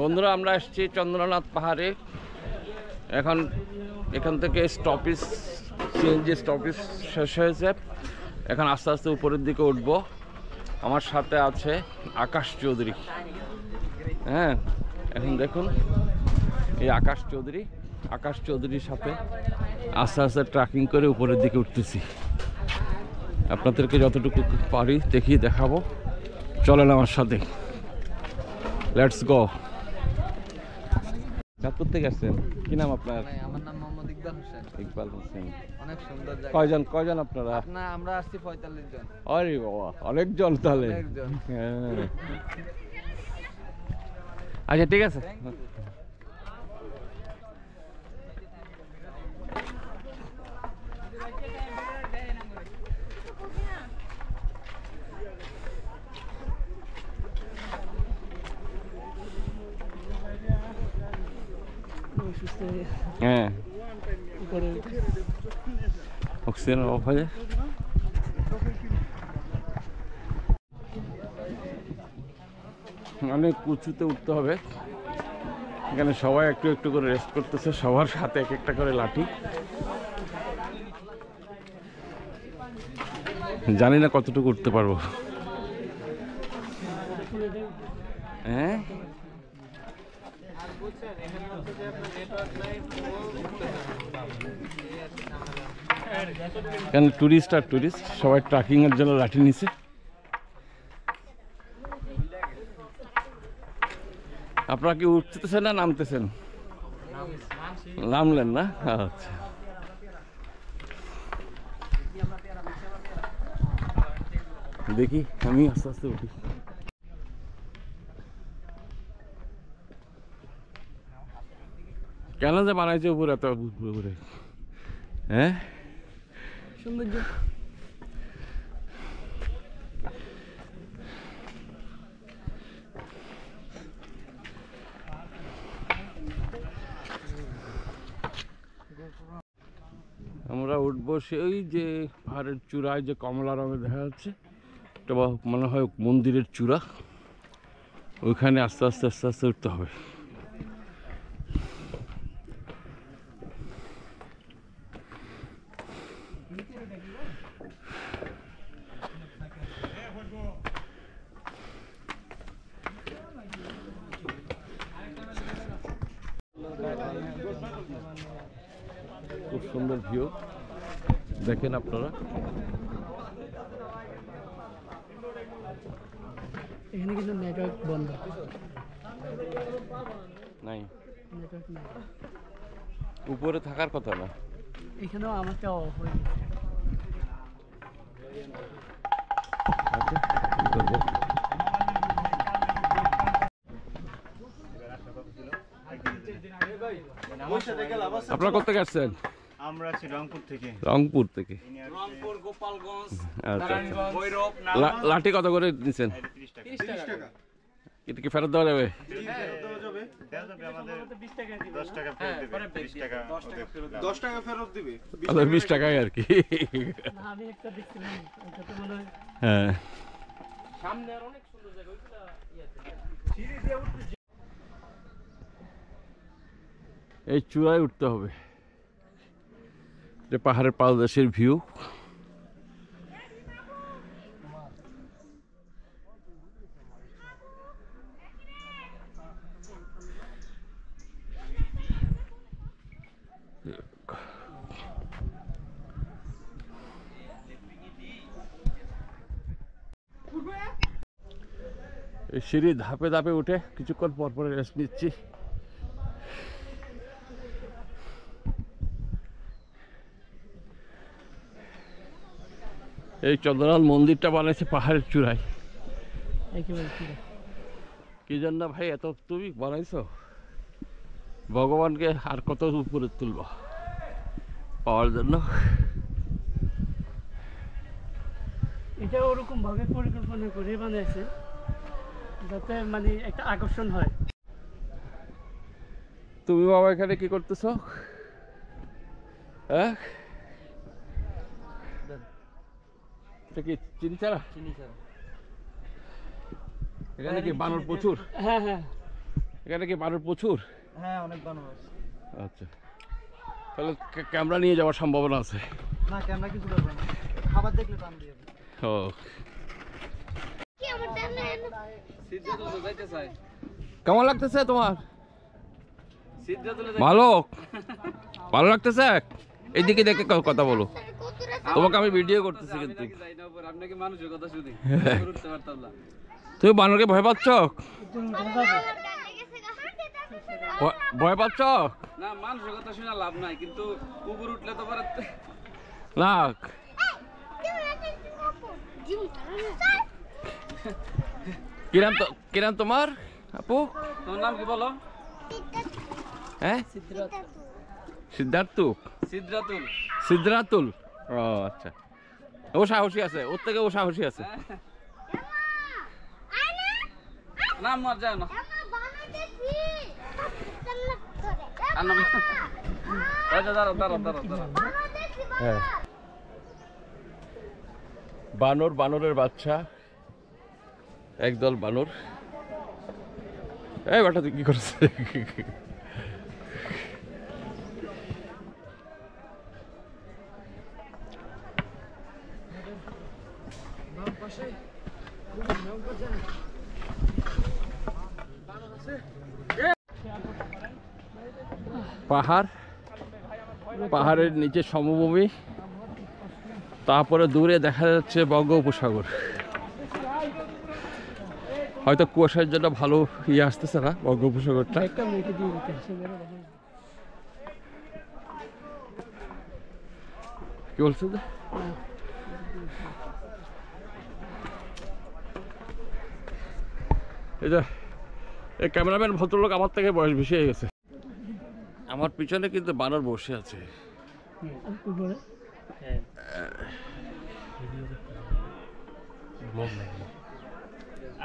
বন্ধুরা আমরা আসছি চন্দ্রনাথ পাহাড়ে। এখন এখান থেকে স্টপেজ, সিএনজি স্টপেজ শেষ হয়েছে। এখন আস্তে আস্তে উপরের দিকে উঠবো। আমার সাথে আছে আকাশ চৌধুরী। হ্যাঁ, এখন দেখুন এই আকাশ চৌধুরীর সাথে আস্তে আস্তে ট্রেকিং করে উপরের দিকে উঠতেছি। আপনাদেরকে যতটুকু পারি দেখাবো। চলেন আমার সাথে, লেটস গো। চাঁদপুর থেকে আসছেন, কি নাম আপনার? আমার নাম মোহাম্মদ ইকবাল হোসেন। অনেক সুন্দর জায়গা। কয়জন আপনারা? আমরা আসছি 45 জন। আরে বাবা, অনেকজন তাহলে। হ্যাঁ, আচ্ছা ঠিক আছে। হ্যাঁ, অক্সিজেন অফ হয়ে যায়। অনেক উঁচুতে উঠতে হবে। এখানে সবাই একটু একটু করে রেস্ট করতেছে, সবার সাথে এক একটা করে লাঠি। জানি না কতটুকু উঠতে পারবো। হ্যাঁ, কেন টুরিস্ট সবাই ট্রেকিং এর জন্য লাঠি নিছে। আপনারা কি উঠতেছেন না নামতেছেন? নামলেন না? আচ্ছা, দেখি আমি আস্তে আস্তে উঠি। কেন যে বানাইছে উপরে এত উপরে? হ্যাঁ, সৌন্দর্য। আমরা উঠবো সেই যে পাহাড়ের চূড়ায় যে কমলা রঙের দেখা যাচ্ছে, এটা মনে হয় মন্দিরের চূড়া। ওইখানে আস্তে আস্তে উঠতে হবে। খুব সুন্দর ভিউ দেখেন আপনারা। এখানে কিন্তু নেটওয়ার্ক বন্ধ নাই, নেটওয়ার্ক নাই। উপরে থাকার কথা না। এখানেও আমারটা অফ হয়ে গেছে। আচ্ছা, কি করবো? আপনারা কোথেকে আসছেন? আমরা আছি রংপুর থেকে। রংপুর থেকে। রংপুর, গোপালগঞ্জ, আচ্ছা, ভৈরব, লাঠি কত করে নিচ্ছেন? 30 টাকা। এটা কি ফেরত দেওয়া যাবে? আমাদের 20 টাকা দিবে, 10 টাকা ফেরত দিবে, 30 টাকা 10 টাকা ফেরত দিবে, তাহলে 20 টাকাই আর কি। না, আমি একটা দেখছিলাম, ওটা তো মনে হয় হ্যাঁ, সামনে আর অনেক সুন্দর জায়গা, ওইটা সিঁড়ি দিয়ে উঠতে। এই চূড়ায় উঠতে হবে। এটা পাহাড়ের পাদদেশের ভিউ। এই সিঁড়ি ধাপে ধাপে উঠে কিছুক্ষণ পর পরে রেস্ট নিচ্ছি। এই চন্দ্রনাথ মন্দিরটা বানাইছে পাহাড়ের চূড়ায়। একেবারে কি জন্য ভাই এত তুমি বানাইছো? ভগবানকে আর কত উপরে তুলব পাওয়ার জন্য। এটা ওরকম ভাবে পরিকল্পনা করে বানাইছে যাতে মানে একটা আকর্ষণ হয়। তুমি বাবা এখানে কি করতেছো? হ্যাঁ, এটা কি চিনি ছাড়া? চিনি ছাড়া। এখানে কি বানর প্রচুর? হ্যাঁ হ্যাঁ এখানে কি বানর প্রচুর? হ্যাঁ অনেক বানর আছে। আচ্ছা, তাহলে ক্যামেরা নিয়ে যাওয়ার সম্ভাবনা আছে। না ক্যামেরা কিছু করবে না, খাবার দেখলে টান দিয়ে ও সিদ্ধাতুল যাইতে চাই। কেমন লাগতেছে তোমার? ভালো ভালো লাগতেছে? এইদিকে দেখে কথা বলো, তোমাকে আমি ভিডিও করতেছি। কিন্তু আপনাকে মানুষের কথা শুনি উঠতে পারতাম না। তুমি বানরকে ভয় পাচ্ছ? ভয় পাচ্ছ না মানুষের কথা শুনে লাভ নাই, কিন্তু কুকুর উঠলে তো পারতে না? কিরাম তোমার আপু? তোমার নাম কি বলো? হ্যাঁ সিদ্ধার্থ সিদ্ধাতুল। সিদ্ধাতুল। ও আচ্ছা, ও সাহসী আছে, ওর থেকে ও সাহসী আছে। নাম মার যায় না। হ্যাঁ, বানর, বানরের বাচ্চা, একদল বানর। এই বাটা তুই কি করছে? পাহাড়, পাহাড়ের নিচে সমভূমি, তারপরে দূরে দেখা যাচ্ছে বঙ্গোপসাগর। হয়তো কুয়াশার জন্য ভালো আসতেছে না বঙ্গোপসাগরটা। কি বলছো? এই ক্যামেরাম্যান ভদ্রলোক আমার থেকে বয়স বেশি হয়ে গেছে। আমার পিছনে কিন্তু বানর বসে আছে।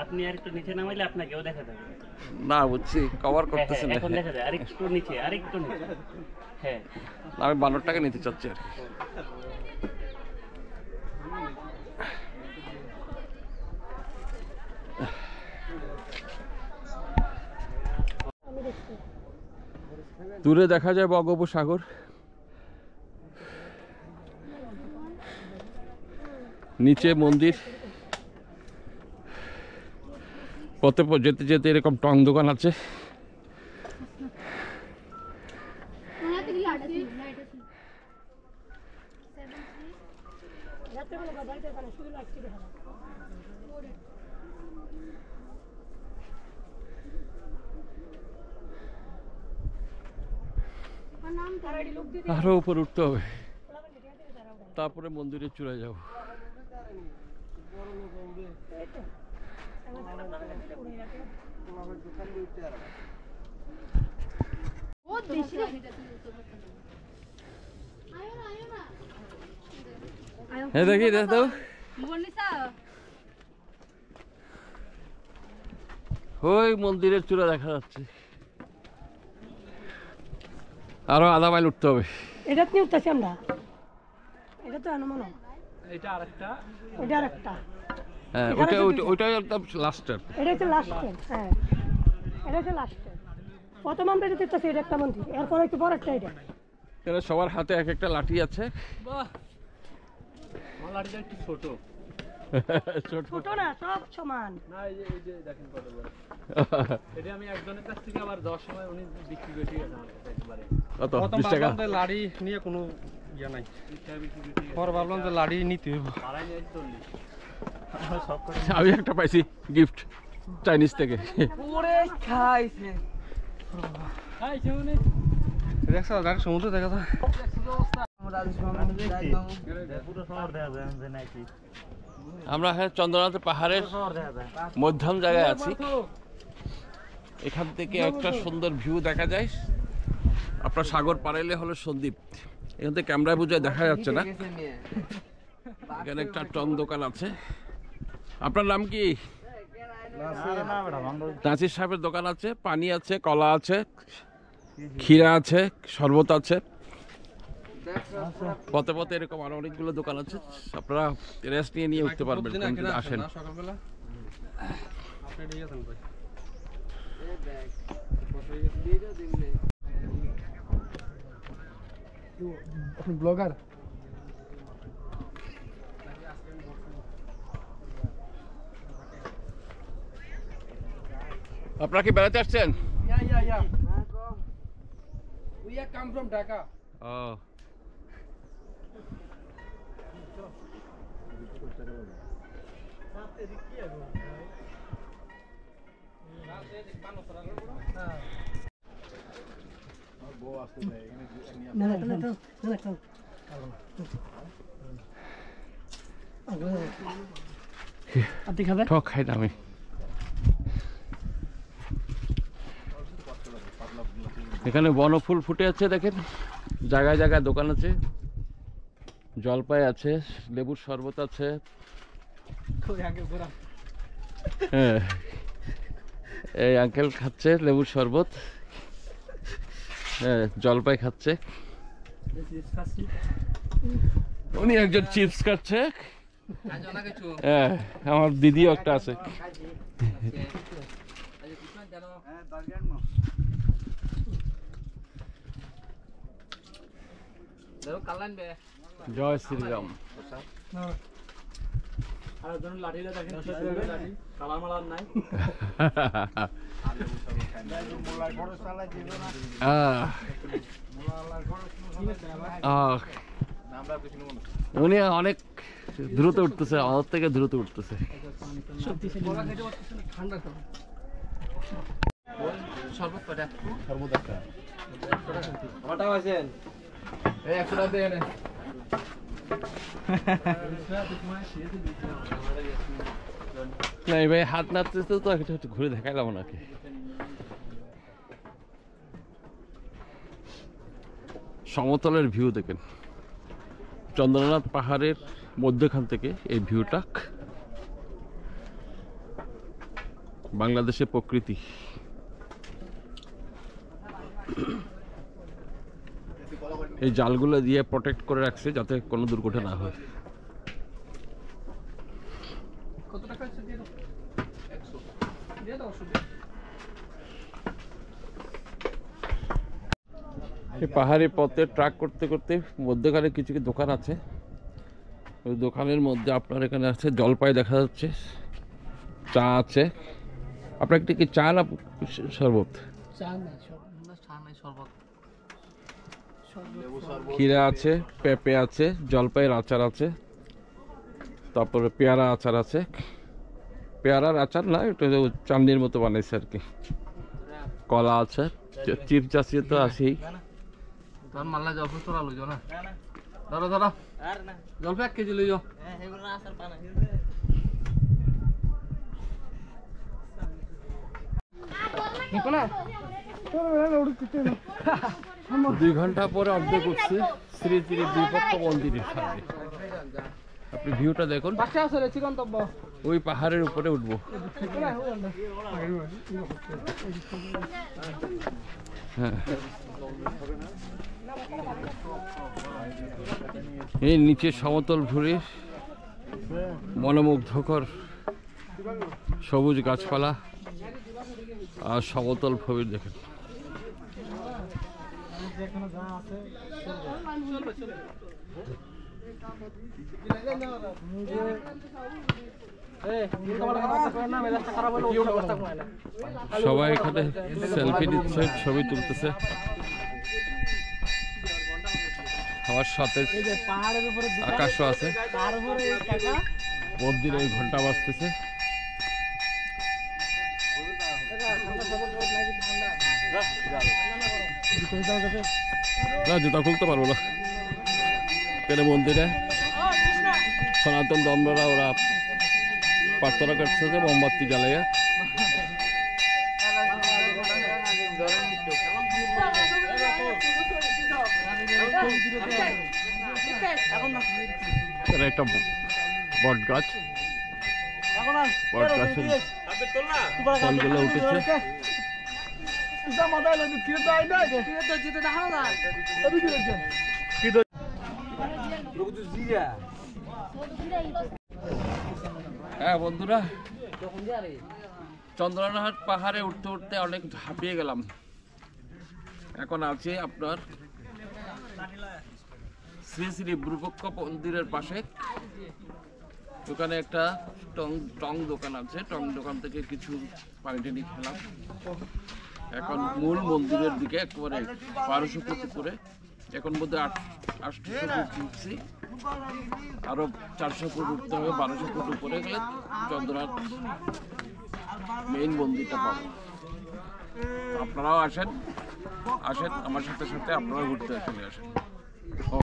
আপনি আর একটু নিচে নামাইলে আপনাকেও দেখা যাবে। না বুঝছি, কভার করতেছে না। এখন দেখা যায় আরেকটু নিচে, আরেকটু নিচে। হ্যাঁ আমি বানরটাকে নিতে চাচ্ছি আর কি। দূরে দেখা যায় বঙ্গোপসাগর, নিচে মন্দির, পথে যেতে যেতে এরকম টং দোকান আছে। আরো উপরে উঠতে হবে, তারপরে মন্দিরের চূড়ায় যাব। হ্যাঁ দেখি দেখ তো, ওই মন্দিরের চূড়া দেখা যাচ্ছে। আরো আধা মাইল উঠতে হবে। এটা নিয়ে উঠতেছি আমরা। এটা তো অনুমান। এটা আরেকটা, এটা আরেকটা। হ্যাঁ ওইটাই একদম লাস্টের। এটা হচ্ছে লাস্টের। হ্যাঁ এটা হচ্ছে লাস্টের। প্রথম আমরা যেতে উঠতেছি, এটা একটা মন্দির, এরপরে একটু বড় একটা। এটা এখানে সবার হাতে এক একটা লাঠি আছে। বাহ আমার লাঠিটা একটু ছোট। ছোট না, সব সমান। না এই যে দেখেন কত বড়। এটা আমি একজনের কাছ থেকে আবার 10 সময় উনি বিক্রি করে দিয়েছেন আমার কাছে একবারে। কত 20 টাকা? লাড়ি নিয়ে কোনো ইয়া নাই, পরে ভাবলাম যে লাড়ি নিতে হবে। ভাড়াই নিয়ে 40। আমি একটা পাইছি গিফট চাইনিজ থেকে। ওরে খাইছে খাইছে মানে দেখছো দেখ সমুদ্র দেখা যায়। আমরা হ্যাঁ চন্দ্রনাথ পাহাড়ের মধ্যম জায়গায় আছি। এখান থেকে একটা সুন্দর ভিউ দেখা যায়। আপনার সাগর পাড়াইলে হলো সন্দ্বীপ। এখান থেকে ক্যামেরায় বোঝায় দেখা যাচ্ছে না। এখানে একটা টং দোকান আছে। আপনার নাম কি? নাসির সাহেবের দোকান আছে, পানি আছে, কলা আছে, ক্ষীরা আছে, শরবত আছে। পথে পথে এরকম আরো অনেকগুলো দোকান আছে, আপনারা রেস্ট নিয়ে উঠতে পারবেন। আসেন সকালবেলা রেডি আছেন ভাই ব্লগার আপনারা কি বেড়াতে আসছেন? Yeah. We come from Dhaka. ও আপনি খাবেন? ঠক খাই না আমি। এখানে বনফুল ফুটে আছে দেখেন, জায়গায় জায়গায় দোকান আছে, জলপাই আছে, লেবুর শরবত আছে। হ্যাঁ, এই আঙ্কেল খাচ্ছে লেবুর শরবত, হ্যাঁ জলপাই খাচ্ছে, উনি একজন চিপস খাচ্ছে। হ্যাঁ, আমার দিদিও একটা আছে। জয় শ্রীরাম। আর ধরুন লাঠিটা দেখেন কালার মালার নাই। উনি অনেক দ্রুত উঠতেছে, আমাদের থেকে দ্রুত উঠতেছে। না ভাই, হাত নাড়তেছে তো একটু ঘুরে দেখাইলাম ওনাকে। সমতলের ভিউ দেখেন, চন্দ্রনাথ পাহাড়ের মধ্যখান থেকে এই ভিউটা, বাংলাদেশের প্রকৃতি। এই জালগুলো দিয়ে প্রোটেক্ট করে রাখছে যাতে কোনো দুর্ঘটনা না হয়। এই পাহাড়ি পথে ট্রাক করতে করতে মধ্যখানে কিছু কিছু দোকান আছে, ওই দোকানের মধ্যে আপনার এখানে আছে জলপাই দেখা যাচ্ছে, চা আছে। আপনার একটি কি চা না শরবত? ক্ষীরা আছে, পেঁপে আছে, জলপাইয়ের আচার আছে, তারপরে পেয়ারা আচার আছে। পেয়ারার আচার না, এটা চাটনির মতো বানাইছে আর কি। কলা আছে, চিপস আছে তো আছেই। মাল্লা জলপাই তোরা লইছো না? ধরো ধরো, জলপাই 1 কেজি লইছো। দুই ঘন্টা পরে অর্ধেক উঠছি শ্রী শ্রী বিপক্ষ মন্দিরের সামনে। আপনি ভিউটা দেখুন, ওই পাহাড়ের উপরে উঠবো। হ্যাঁ, এই নিচে সমতল ভূমি, মনোমুগ্ধকর সবুজ গাছপালা আর সমতল ভূমি দেখেন। সবাই এখানে সেলফি নিচ্ছে, ছবি তুলতেছে। আমার সাথে আকাশও আছে, মন্দিরে ওই ঘন্টা বাজতেছে। না, জুতা খুলতে পারবো না, কেন মন্দিরে সনাতন ধর্মরা ওরা প্রার্থনা করতেছে মোমবাতি জ্বালাইয়া। একটা বট গাছ, বট গাছের ফলগুলো উঠেছে। হ্যাঁ বন্ধুরা, চন্দ্রনাথ পাহাড়ে উঠতে উঠতে অনেক হাঁপিয়ে গেলাম। এখন আছে আপনার শ্রী শ্রী বুড়বক্কা মন্দিরের পাশে। দোকানে একটা টং দোকান আছে, টং দোকান থেকে কিছু পানি টানি খেলাম। এখন মূল মন্দিরের দিকে একেবারে 1200 ফুট উপরে, এখন বোধ হয় 800 ফুট উঠছি, আরো 400 ফুট উঠতে হবে। 1200 ফুট উপরে গেলে চন্দ্রনাথ মেইন মন্দিরটা পাবো। আপনারাও আসেন আমার সাথে সাথে আপনারাও ঘুরতে চলে আসেন।